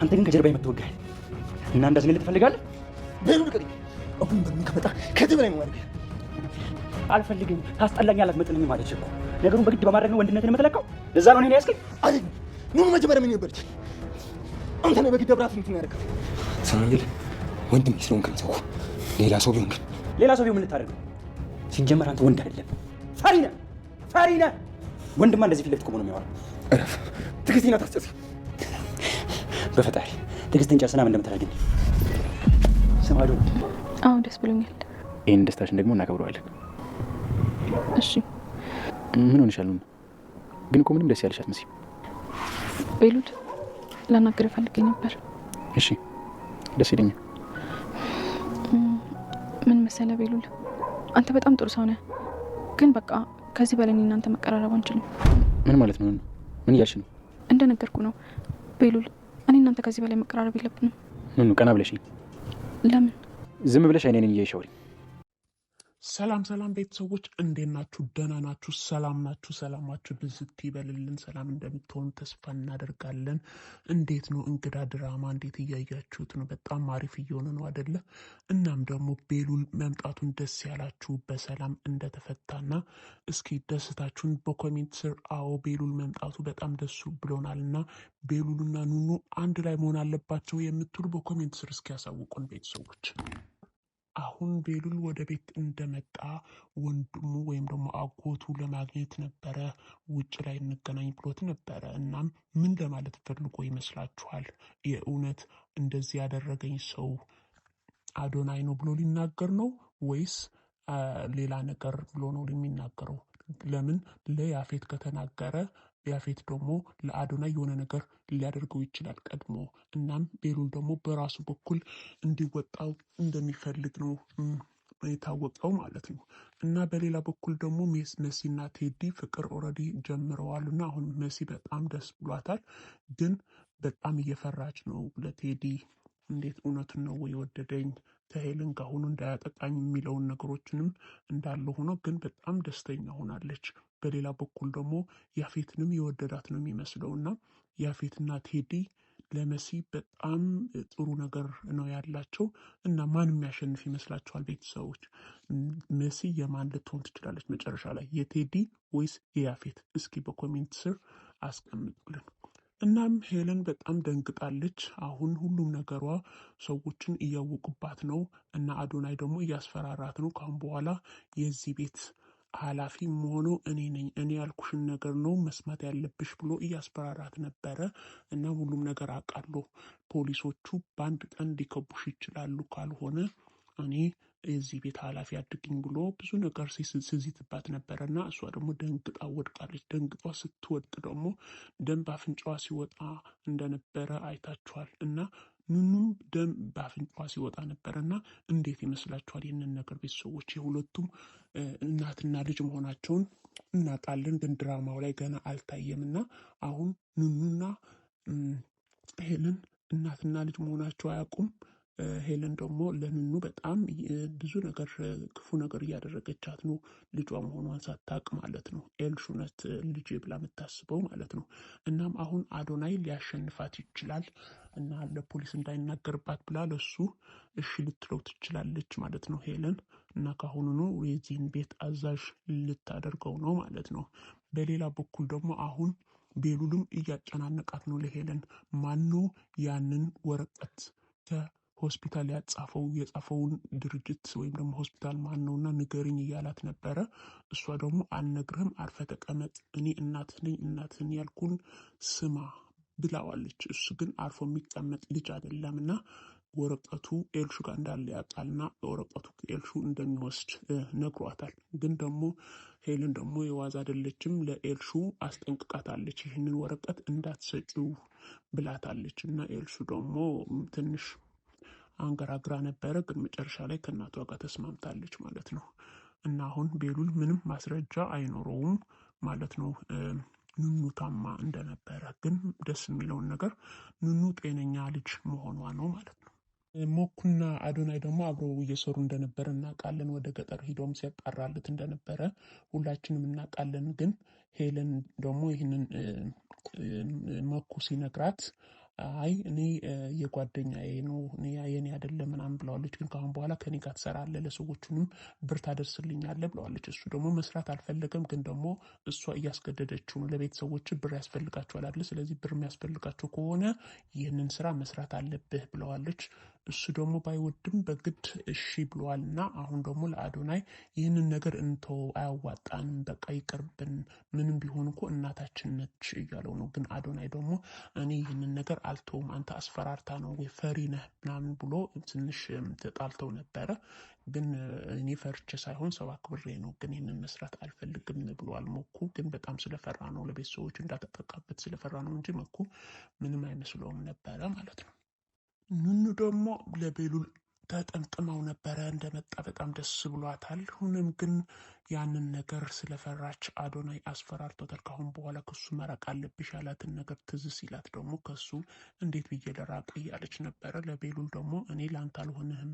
አንተ ግን ከጀርባ የምትወጋህ እና እንዳዝንልህ ትፈልጋለህ? ቤሉል ቀሪ አሁን በምን ከመጣ ከዚህ በላይ ነው ማለት አልፈልግም። ታስጠላኛለህ። መጥነኝ ማለት እኮ ነገሩን በግድ በማድረግ ነው ወንድነትን የምትለካው። ለዛ ነው እኔን ያስከኝ አይደል? ኑኑ መጀመሪያ ምን ነበርች? አንተ ነህ በግድ አብራት እንትን ያደረገው። ሰማኝል ወንድም ስለሆንክ ነው። ሌላ ሰው ቢሆን ምን ልታደርገው? ሲጀመር አንተ ወንድ አይደለም፣ ፈሪ ነህ። ወንድማ እንደዚህ ፊት ለፊት ቆሞ ነው የሚያወራው። እረፍ። ትዕግስቴን አታስጨርስ። በፈጣሪ ትዕግስትን ጨርሰና ምን እንደምታደርግኝ ስማዶ። አሁን ደስ ብሎኛል። ይህን ደስታሽን ደግሞ እናከብረዋለን። እሺ ምን ሆነሻል? ግን እኮ ምንም ደስ ያለሽ አትመስይም። ቤሉል ላናግርህ ፈልጌ ነበር። እሺ ደስ ይለኛል። ምን መሰለህ ቤሉል፣ አንተ በጣም ጥሩ ሰው ነህ፣ ግን በቃ ከዚህ በላይ እናንተ መቀራረብ አንችልም። ምን ማለት ነው? ምን እያልሽ ነው? እንደነገርኩ ነው ቤሉል፣ እኔ እናንተ ከዚህ በላይ መቀራረብ የለብንም። ምን ቀና ብለሽ? ለምን ዝም ብለሽ አይኔን እያይሻውሪ? ሰላም ቤተሰቦች እንዴት ናችሁ? ደህና ናችሁ? ሰላም ናችሁ? ሰላማችሁ ብዝት ይበልልን። ሰላም እንደምትሆኑ ተስፋ እናደርጋለን። እንዴት ነው እንግዳ ድራማ? እንዴት እያያችሁት ነው? በጣም አሪፍ እየሆነ ነው አይደለ? እናም ደግሞ ቤሉል መምጣቱን ደስ ያላችሁ በሰላም እንደተፈታና እስኪ ደስታችሁን በኮሜንት ስር አዎ ቤሉል መምጣቱ በጣም ደሱ ብሎናል እና ቤሉልና ኑኑ አንድ ላይ መሆን አለባቸው የምትሉ በኮሜንት ስር እስኪ ያሳውቁን ቤተሰቦች። አሁን ቤሉል ወደ ቤት እንደመጣ ወንድሙ ወይም ደግሞ አጎቱ ለማግኘት ነበረ ውጭ ላይ እንገናኝ ብሎት ነበረ። እናም ምን ለማለት ፈልጎ ይመስላችኋል? የእውነት እንደዚህ ያደረገኝ ሰው አዶናይ ነው ብሎ ሊናገር ነው ወይስ ሌላ ነገር ብሎ ነው የሚናገረው? ለምን ለያፌት ከተናገረ ያፌት ደግሞ ለአዶናይ የሆነ ነገር ሊያደርገው ይችላል ቀድሞ። እናም ቤሉል ደግሞ በራሱ በኩል እንዲወጣው እንደሚፈልግ ነው የታወቀው ማለት ነው። እና በሌላ በኩል ደግሞ መሲና ቴዲ ፍቅር ኦልሬዲ ጀምረዋል እና አሁን መሲ በጣም ደስ ብሏታል፣ ግን በጣም እየፈራች ነው ለቴዲ። እንዴት እውነቱን ነው ወይ የወደደኝ ከሄለን ጋር ሆኖ እንዳያጠቃኝ የሚለውን ነገሮችንም እንዳለ ሆኖ ግን በጣም ደስተኛ ሆናለች። በሌላ በኩል ደግሞ ያፌትንም የወደዳት ነው የሚመስለው እና ያፌትና ቴዲ ለመሲ በጣም ጥሩ ነገር ነው ያላቸው እና ማን የሚያሸንፍ ይመስላችኋል ቤተሰቦች? መሲ የማን ልትሆን ትችላለች መጨረሻ ላይ? የቴዲ ወይስ የያፌት? እስኪ በኮሜንት ስር አስቀምጡልን። እናም ሄለን በጣም ደንግጣለች። አሁን ሁሉም ነገሯ ሰዎችን እያወቁባት ነው እና አዶናይ ደግሞ እያስፈራራት ነው። ካሁን በኋላ የዚህ ቤት ኃላፊ መሆነው እኔ ነኝ፣ እኔ ያልኩሽን ነገር ነው መስማት ያለብሽ ብሎ እያስፈራራት ነበረ እና ሁሉም ነገር አውቃለሁ፣ ፖሊሶቹ በአንድ ቀን ሊከቡሽ ይችላሉ፣ ካልሆነ እኔ የዚህ ቤት ኃላፊ አድርግኝ ብሎ ብዙ ነገር ሲዝትባት ነበረ እና እሷ ደግሞ ደንግጣ ወድቃለች። ደንግጧ ስትወድቅ ደግሞ ደም በአፍንጫዋ ሲወጣ እንደነበረ አይታችኋል እና ኑኑም ደም በአፍንጫዋ ሲወጣ ነበረ እና እንዴት ይመስላችኋል ይህንን ነገር ቤተሰቦች? የሁለቱም እናትና ልጅ መሆናቸውን እናውቃለን፣ ግን ድራማው ላይ ገና አልታየም እና አሁን ኑኑና ሄለን እናትና ልጅ መሆናቸው አያውቁም። ሄለን ደግሞ ለኑኑ በጣም ብዙ ነገር ክፉ ነገር እያደረገቻት ነው፣ ልጇ መሆኗን ሳታውቅ ማለት ነው። ኤልሹነት ልጅ ብላ የምታስበው ማለት ነው። እናም አሁን አዶናይ ሊያሸንፋት ይችላል እና ለፖሊስ እንዳይናገርባት ብላ ለሱ እሺ ልትለው ትችላለች ማለት ነው ሄለን። እና ካሁኑ ነው የዚህን ቤት አዛዥ ልታደርገው ነው ማለት ነው። በሌላ በኩል ደግሞ አሁን ቤሉልም እያጨናነቃት ነው ለሄለን። ማነው ያንን ወረቀት ሆስፒታል የጻፈውን ድርጅት ወይም ደግሞ ሆስፒታል ማን ነውና ንገሪኝ እያላት ነበረ። እሷ ደግሞ አልነግርህም፣ አርፈ ተቀመጥ፣ እኔ እናትህ ነኝ፣ እናትህን ያልኩን ስማ ብላዋለች። እሱ ግን አርፎ የሚቀመጥ ልጅ አይደለም እና ወረቀቱ ኤልሹ ጋር እንዳለ ያውቃልና ወረቀቱ ከኤልሹ እንደሚወስድ ነግሯታል። ግን ደግሞ ሄለን ደግሞ የዋዛ አይደለችም፣ ለኤልሹ አስጠንቅቃታለች፣ ይህንን ወረቀት እንዳትሰጪው ብላታለች። እና ኤልሹ ደግሞ ትንሽ አንገራግራ ነበረ፣ ግን መጨረሻ ላይ ከእናቷ ጋር ተስማምታለች ማለት ነው። እና አሁን ቤሉል ምንም ማስረጃ አይኖረውም ማለት ነው ኑኑ ታማ እንደነበረ። ግን ደስ የሚለውን ነገር ኑኑ ጤነኛ ልጅ መሆኗ ነው ማለት ነው። ሞኩና አዶናይ ደግሞ አብረው እየሰሩ እንደነበረ እናውቃለን። ወደ ገጠር ሂዶም ሲያጣራለት እንደነበረ ሁላችንም እናውቃለን። ግን ሄለን ደግሞ ይህንን ሞኩ ሲነግራት አይ እኔ የጓደኛዬ ነው እኔ የኔ አይደለም ምናምን ብለዋለች። ግን ከአሁን በኋላ ከኔ ጋር ትሰራለህ፣ ለሰዎቹንም ብር ታደርስልኛለህ ብለዋለች። እሱ ደግሞ መስራት አልፈለገም። ግን ደግሞ እሷ እያስገደደችው ነው። ለቤተሰቦች ብር ያስፈልጋቸዋል አይደል? ስለዚህ ብር የሚያስፈልጋቸው ከሆነ ይህንን ስራ መስራት አለብህ ብለዋለች። እሱ ደግሞ ባይወድም በግድ እሺ ብለዋል። እና አሁን ደግሞ ለአዶናይ ይህንን ነገር እንተው፣ አያዋጣንም፣ በቃ ይቅርብን፣ ምንም ቢሆን እኮ እናታችን ነች እያለው ነው። ግን አዶናይ ደግሞ እኔ ይህንን ነገር አልተውም፣ አንተ አስፈራርታ ነው ወይ ፈሪ ነህ ምናምን ብሎ ትንሽ ተጣልተው ነበረ። ግን እኔ ፈርቼ ሳይሆን ሰው አክብሬ ነው፣ ግን ይህንን መስራት አልፈልግም ብሏል። መኩ ግን በጣም ስለፈራ ነው፣ ለቤተሰቦች እንዳትጠቃበት ስለፈራ ነው እንጂ መኩ ምንም አይመስለውም ነበረ ማለት ነው። ኑኑ ደግሞ ለቤሉል ተጠምጥመው ነበረ። እንደመጣ በጣም ደስ ብሏታል። ሁንም ግን ያንን ነገር ስለፈራች አዶናይ አስፈራርቶታል። ካሁን በኋላ ከሱ መራቅ አለብሽ ያላትን ነገር ትዝ ሲላት ደግሞ ከሱ እንዴት ብዬ ልራቅ እያለች ነበረ። ለቤሉል ደግሞ እኔ ላንተ አልሆንህም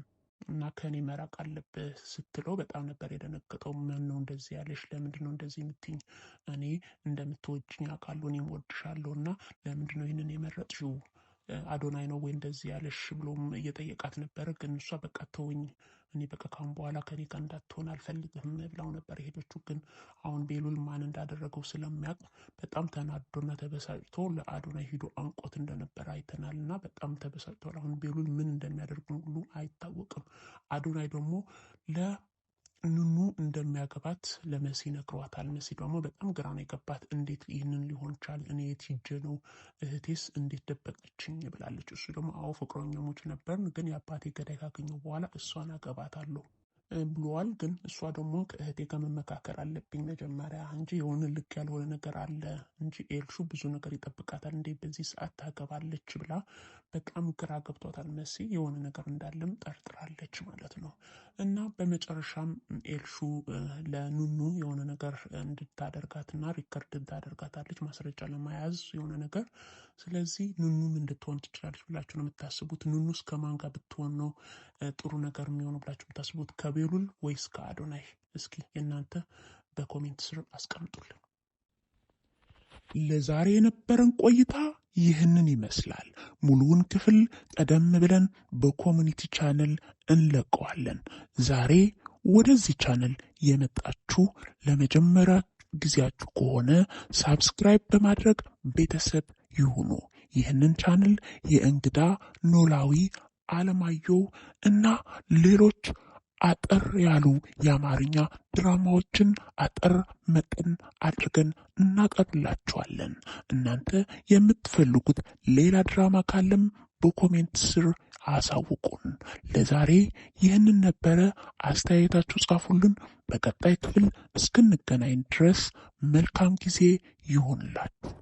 እና ከእኔ መራቅ አለብህ ስትለው በጣም ነበር የደነገጠው። ምን ነው እንደዚህ ያለሽ? ለምንድን ነው እንደዚህ የምትይኝ? እኔ እንደምትወጅኝ አውቃለሁ፣ እኔም ወድሻለሁ እና ለምንድን ነው ይህንን የመረጥሽው? አዶናይ ነው ወይ እንደዚህ ያለሽ ብሎም እየጠየቃት ነበረ። ግን እሷ በቃ ተወኝ፣ እኔ በቃ ካሁን በኋላ ከኔ ጋር እንዳትሆን አልፈልግም ብላው ነበር የሄደችው። ግን አሁን ቤሉል ማን እንዳደረገው ስለሚያውቅ በጣም ተናዶና ተበሳጭቶ ለአዶናይ ሂዶ አንቆት እንደነበረ አይተናል። እና በጣም ተበሳጭቷል። አሁን ቤሉል ምን እንደሚያደርግ ሁሉ አይታወቅም። አዶናይ ደግሞ ኑኑ እንደሚያገባት ለመሲ ነግሯታል። መሲ ደግሞ በጣም ግራ ነው የገባት። እንዴት ይህንን ሊሆን ቻል? እኔ የት ሂጄ ነው? እህቴስ እንዴት ደበቀችኝ ብላለች። እሱ ደግሞ አዎ ፍቅረኛሞች ነበርን፣ ግን የአባቴ ገዳይ ካገኘው በኋላ እሷን አገባታለሁ ብሏል። ግን እሷ ደግሞ ከእህቴ ጋር መመካከር አለብኝ መጀመሪያ እንጂ የሆነ ልክ ያልሆነ ነገር አለ እንጂ ኤልሹ ብዙ ነገር ይጠብቃታል፣ እንዴ በዚህ ሰዓት ታገባለች ብላ በጣም ግራ ገብቷታል። መሲ የሆነ ነገር እንዳለም ጠርጥራለች ማለት ነው። እና በመጨረሻም ኤልሹ ለኑኑ የሆነ ነገር እንድታደርጋትና ሪከርድ እንድታደርጋታለች ማስረጃ ለመያዝ የሆነ ነገር። ስለዚህ ኑኑም እንድትሆን ትችላለች ብላችሁ ነው የምታስቡት? ኑኑስ ከማን ጋር ብትሆን ነው ጥሩ ነገር የሚሆነው ብላችሁ የምታስቡት? ከቤሉል ወይስ ከአዶናይ? እስኪ የእናንተ በኮሜንት ስር አስቀምጡልን። ለዛሬ የነበረን ቆይታ ይህንን ይመስላል። ሙሉውን ክፍል ቀደም ብለን በኮሚኒቲ ቻነል እንለቀዋለን። ዛሬ ወደዚህ ቻነል የመጣችሁ ለመጀመሪያ ጊዜያችሁ ከሆነ ሳብስክራይብ በማድረግ ቤተሰብ ይሁኑ። ይህንን ቻነል የእንግዳ ኖላዊ አለማየሁ እና ሌሎች አጠር ያሉ የአማርኛ ድራማዎችን አጠር መጠን አድርገን እናቀርብላችኋለን። እናንተ የምትፈልጉት ሌላ ድራማ ካለም በኮሜንት ስር አሳውቁን። ለዛሬ ይህንን ነበረ። አስተያየታችሁ ጻፉልን። በቀጣይ ክፍል እስክንገናኝ ድረስ መልካም ጊዜ ይሁንላችሁ።